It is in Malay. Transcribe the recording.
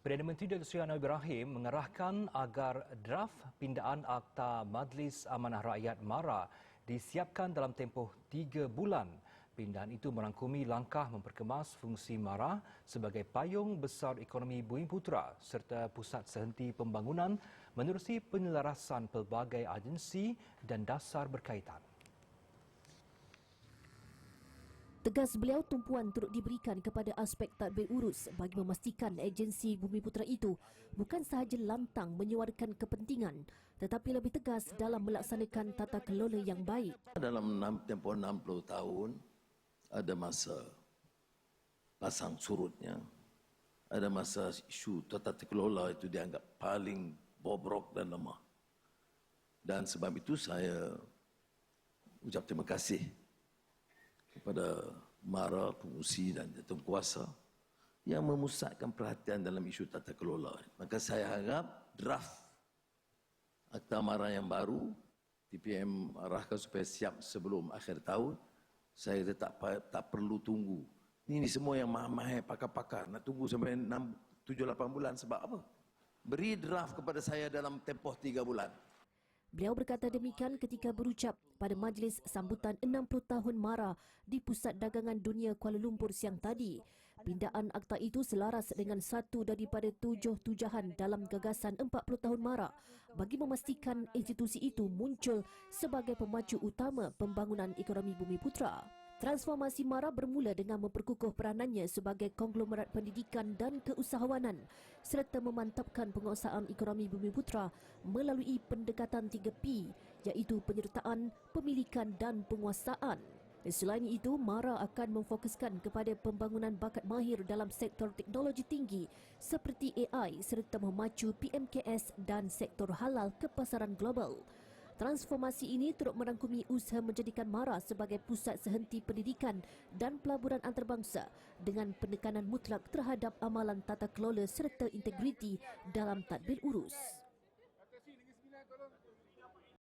Perdana Menteri Dr. Seri Anwar Ibrahim mengarahkan agar draft pindaan Akta Majlis Amanah Rakyat MARA disiapkan dalam tempoh 3 bulan. Pindaan itu merangkumi langkah memperkemas fungsi MARA sebagai payung besar ekonomi Bumiputera serta pusat sehenti pembangunan menerusi penyelarasan pelbagai agensi dan dasar berkaitan. Tegas beliau, tumpuan turut diberikan kepada aspek tadbir urus bagi memastikan agensi Bumiputera itu bukan sahaja lantang menyuarakan kepentingan tetapi lebih tegas dalam melaksanakan tata kelola yang baik. Dalam tempoh 60 tahun, ada masa pasang surutnya, ada masa isu tata kelola itu dianggap paling bobrok dan lemah. Dan sebab itu saya ucap terima kasih kepada MARA, pengurusi dan jawatan yang memusatkan perhatian dalam isu tata kelola. Maka saya harap draft Akta MARA yang baru TPM arahkan supaya siap sebelum akhir tahun. Saya kata tak perlu tunggu. Ini semua yang mahal-mahal pakar-pakar nak tunggu sampai 7-8 bulan sebab apa? Beri draft kepada saya dalam tempoh 3 bulan. Beliau berkata demikian ketika berucap pada majlis sambutan 60 tahun MARA di Pusat Dagangan Dunia Kuala Lumpur siang tadi. Pindaan akta itu selaras dengan satu daripada 7 tujahan dalam gagasan 40 tahun MARA bagi memastikan institusi itu muncul sebagai pemacu utama pembangunan ekonomi Bumiputera. Transformasi MARA bermula dengan memperkukuh peranannya sebagai konglomerat pendidikan dan keusahawanan serta memantapkan penguasaan ekonomi Bumiputera melalui pendekatan 3P iaitu penyertaan, pemilikan dan penguasaan. Selain itu, MARA akan memfokuskan kepada pembangunan bakat mahir dalam sektor teknologi tinggi seperti AI serta memacu PMKS dan sektor halal ke pasaran global. Transformasi ini turut merangkumi usaha menjadikan MARA sebagai pusat sehenti pendidikan dan pelaburan antarabangsa dengan penekanan mutlak terhadap amalan tata kelola serta integriti dalam tadbir urus.